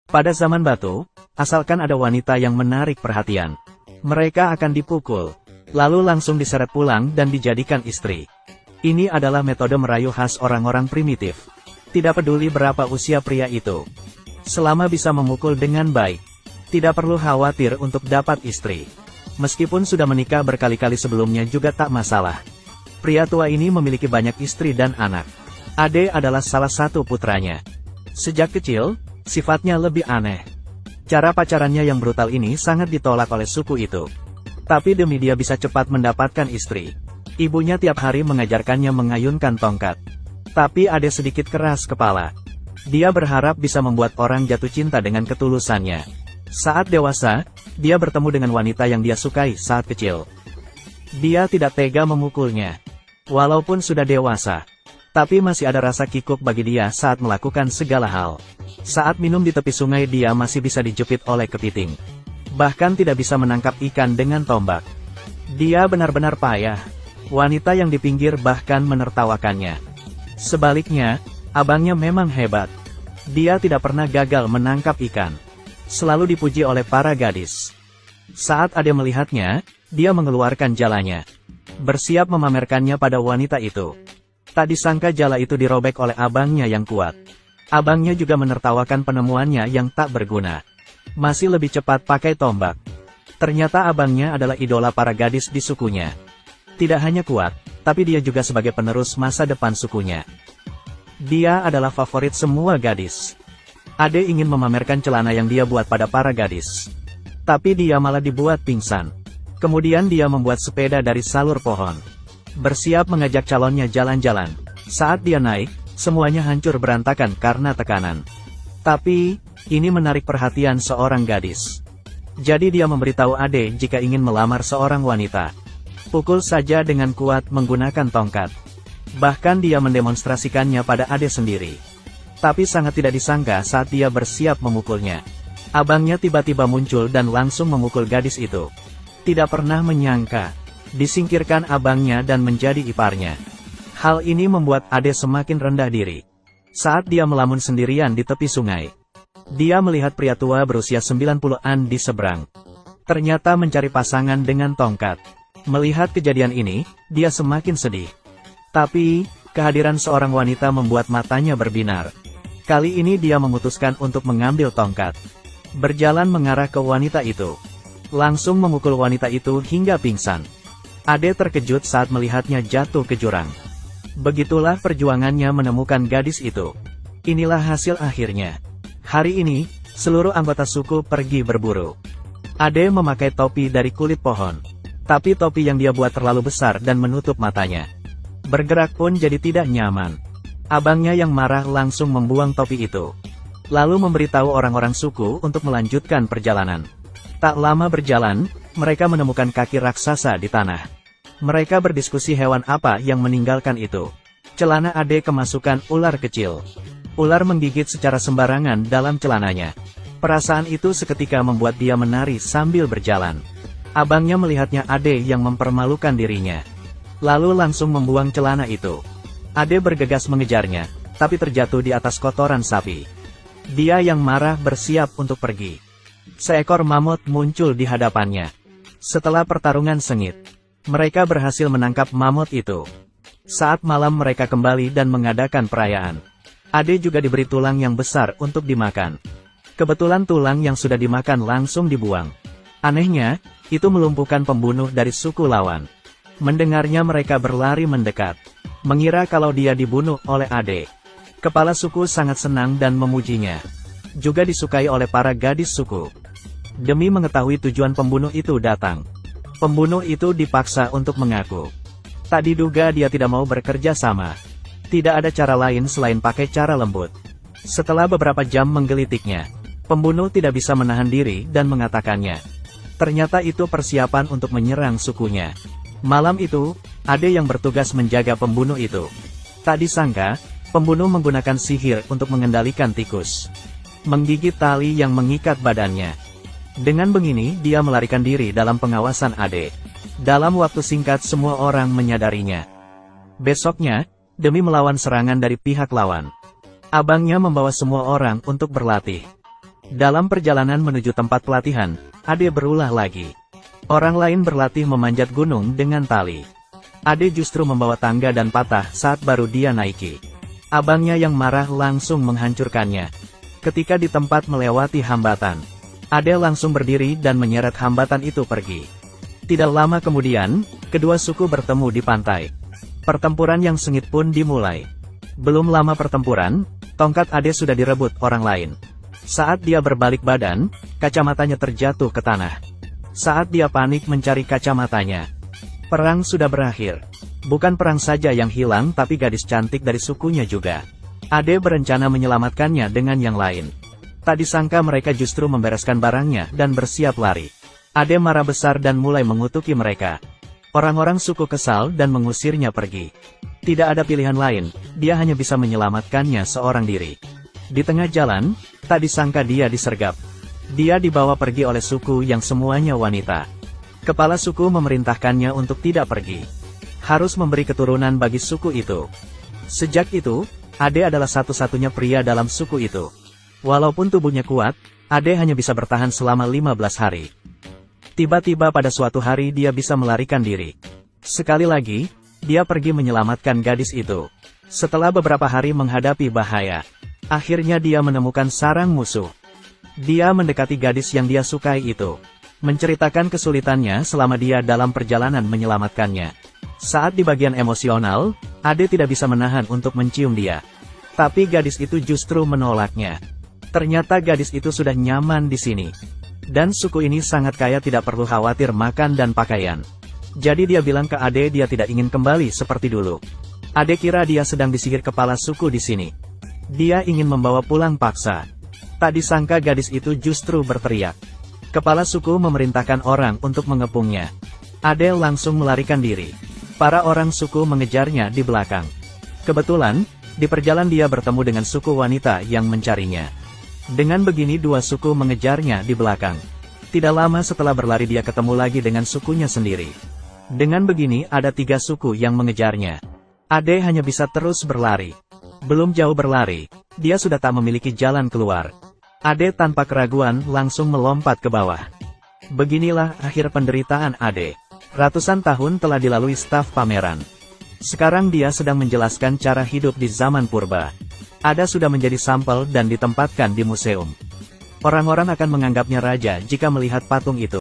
Pada zaman batu, asalkan ada wanita yang menarik perhatian, mereka akan dipukul, lalu langsung diseret pulang dan dijadikan istri. Ini adalah metode merayu khas orang-orang primitif. Tidak peduli berapa usia pria itu. Selama bisa memukul dengan baik, tidak perlu khawatir untuk dapat istri. Meskipun sudah menikah berkali-kali sebelumnya juga tak masalah. Pria tua ini memiliki banyak istri dan anak. Ade adalah salah satu putranya. Sejak kecil, sifatnya lebih aneh. Cara pacarannya yang brutal ini sangat ditolak oleh suku itu. Tapi demi dia bisa cepat mendapatkan istri, ibunya tiap hari mengajarkannya mengayunkan tongkat. Tapi Ade sedikit keras kepala. Dia berharap bisa membuat orang jatuh cinta dengan ketulusannya. Saat dewasa, dia bertemu dengan wanita yang dia sukai saat kecil. Dia tidak tega memukulnya. Walaupun sudah dewasa, tapi masih ada rasa kikuk bagi dia saat melakukan segala hal. Saat minum di tepi sungai dia masih bisa dijepit oleh kepiting. Bahkan tidak bisa menangkap ikan dengan tombak. Dia benar-benar payah. Wanita yang di pinggir bahkan menertawakannya. Sebaliknya, abangnya memang hebat. Dia tidak pernah gagal menangkap ikan. Selalu dipuji oleh para gadis. Saat Ade melihatnya, dia mengeluarkan jalanya. Bersiap memamerkannya pada wanita itu. Tak disangka jala itu dirobek oleh abangnya yang kuat. Abangnya juga menertawakan penemuannya yang tak berguna. Masih lebih cepat pakai tombak. Ternyata abangnya adalah idola para gadis di sukunya. Tidak hanya kuat, tapi dia juga sebagai penerus masa depan sukunya. Dia adalah favorit semua gadis. Ade ingin memamerkan celana yang dia buat pada para gadis. Tapi dia malah dibuat pingsan. Kemudian dia membuat sepeda dari salur pohon. Bersiap mengajak calonnya jalan-jalan. Saat dia naik, semuanya hancur berantakan karena tekanan. Tapi, ini menarik perhatian seorang gadis. Jadi dia memberitahu Ade jika ingin melamar seorang wanita. Pukul saja dengan kuat menggunakan tongkat. Bahkan dia mendemonstrasikannya pada Ade sendiri. Tapi sangat tidak disangka saat dia bersiap memukulnya. Abangnya tiba-tiba muncul dan langsung memukul gadis itu. Tidak pernah menyangka. Disingkirkan abangnya dan menjadi iparnya. Hal ini membuat Ade semakin rendah diri. Saat dia melamun sendirian di tepi sungai, dia melihat pria tua berusia 90-an di seberang. Ternyata mencari pasangan dengan tongkat. Melihat kejadian ini, dia semakin sedih. Tapi, kehadiran seorang wanita membuat matanya berbinar. Kali ini dia memutuskan untuk mengambil tongkat. Berjalan mengarah ke wanita itu. Langsung memukul wanita itu hingga pingsan. Ade terkejut saat melihatnya jatuh ke jurang. Begitulah perjuangannya menemukan gadis itu. Inilah hasil akhirnya. Hari ini, seluruh anggota suku pergi berburu. Ade memakai topi dari kulit pohon. Tapi topi yang dia buat terlalu besar dan menutup matanya. Bergerak pun jadi tidak nyaman. Abangnya yang marah langsung membuang topi itu. Lalu memberitahu orang-orang suku untuk melanjutkan perjalanan. Tak lama berjalan, mereka menemukan kaki raksasa di tanah. Mereka berdiskusi hewan apa yang meninggalkan itu. Celana Ade kemasukan ular kecil. Ular menggigit secara sembarangan dalam celananya. Perasaan itu seketika membuat dia menari sambil berjalan. Abangnya melihatnya Ade yang mempermalukan dirinya. Lalu langsung membuang celana itu. Ade bergegas mengejarnya, tapi terjatuh di atas kotoran sapi. Dia yang marah bersiap untuk pergi. Seekor mamut muncul di hadapannya. Setelah pertarungan sengit, mereka berhasil menangkap mamut itu. Saat malam mereka kembali dan mengadakan perayaan. Ade juga diberi tulang yang besar untuk dimakan. Kebetulan tulang yang sudah dimakan langsung dibuang. Anehnya, itu melumpuhkan pembunuh dari suku lawan. Mendengarnya mereka berlari mendekat. Mengira kalau dia dibunuh oleh Ade. Kepala suku sangat senang dan memujinya. Juga disukai oleh para gadis suku. Demi mengetahui tujuan pembunuh itu datang. Pembunuh itu dipaksa untuk mengaku. Tak diduga dia tidak mau bekerja sama. Tidak ada cara lain selain pakai cara lembut. Setelah beberapa jam menggelitiknya, pembunuh tidak bisa menahan diri dan mengatakannya. Ternyata itu persiapan untuk menyerang sukunya. Malam itu, Ade yang bertugas menjaga pembunuh itu. Tak disangka, pembunuh menggunakan sihir untuk mengendalikan tikus. Menggigit tali yang mengikat badannya. Dengan begini dia melarikan diri dalam pengawasan Ade. Dalam waktu singkat semua orang menyadarinya. Besoknya, demi melawan serangan dari pihak lawan, abangnya membawa semua orang untuk berlatih. Dalam perjalanan menuju tempat pelatihan, Ade berulah lagi. Orang lain berlatih memanjat gunung dengan tali. Ade justru membawa tangga dan patah saat baru dia naiki. Abangnya yang marah langsung menghancurkannya. Ketika di tempat melewati hambatan, Ade langsung berdiri dan menyeret hambatan itu pergi. Tidak lama kemudian, kedua suku bertemu di pantai. Pertempuran yang sengit pun dimulai. Belum lama pertempuran, tongkat Ade sudah direbut orang lain. Saat dia berbalik badan, kacamatanya terjatuh ke tanah. Saat dia panik mencari kacamatanya, perang sudah berakhir. Bukan perang saja yang hilang tapi gadis cantik dari sukunya juga. Ade berencana menyelamatkannya dengan yang lain. Tak disangka mereka justru membereskan barangnya dan bersiap lari. Ade marah besar dan mulai mengutuki mereka. Orang-orang suku kesal dan mengusirnya pergi. Tidak ada pilihan lain, dia hanya bisa menyelamatkannya seorang diri. Di tengah jalan, tak disangka dia disergap. Dia dibawa pergi oleh suku yang semuanya wanita. Kepala suku memerintahkannya untuk tidak pergi. Harus memberi keturunan bagi suku itu. Sejak itu, Ade adalah satu-satunya pria dalam suku itu. Walaupun tubuhnya kuat, Ade hanya bisa bertahan selama 15 hari. Tiba-tiba pada suatu hari dia bisa melarikan diri. Sekali lagi, dia pergi menyelamatkan gadis itu. Setelah beberapa hari menghadapi bahaya, akhirnya dia menemukan sarang musuh. Dia mendekati gadis yang dia sukai itu, menceritakan kesulitannya selama dia dalam perjalanan menyelamatkannya. Saat di bagian emosional, Ade tidak bisa menahan untuk mencium dia. Tapi gadis itu justru menolaknya. Ternyata gadis itu sudah nyaman di sini. Dan suku ini sangat kaya, tidak perlu khawatir makan dan pakaian. Jadi dia bilang ke Ade dia tidak ingin kembali seperti dulu. Ade kira dia sedang disihir kepala suku di sini. Dia ingin membawa pulang paksa. Tak disangka gadis itu justru berteriak. Kepala suku memerintahkan orang untuk mengepungnya. Ade langsung melarikan diri. Para orang suku mengejarnya di belakang. Kebetulan, di perjalanan dia bertemu dengan suku wanita yang mencarinya. Dengan begini dua suku mengejarnya di belakang. Tidak lama setelah berlari dia ketemu lagi dengan sukunya sendiri. Dengan begini ada 3 suku yang mengejarnya. Ade hanya bisa terus berlari. Belum jauh berlari, dia sudah tak memiliki jalan keluar. Ade tanpa keraguan langsung melompat ke bawah. Beginilah akhir penderitaan Ade. Ratusan tahun telah dilalui staf pameran. Sekarang dia sedang menjelaskan cara hidup di zaman purba. Ada sudah menjadi sampel dan ditempatkan di museum. Orang-orang akan menganggapnya raja jika melihat patung itu.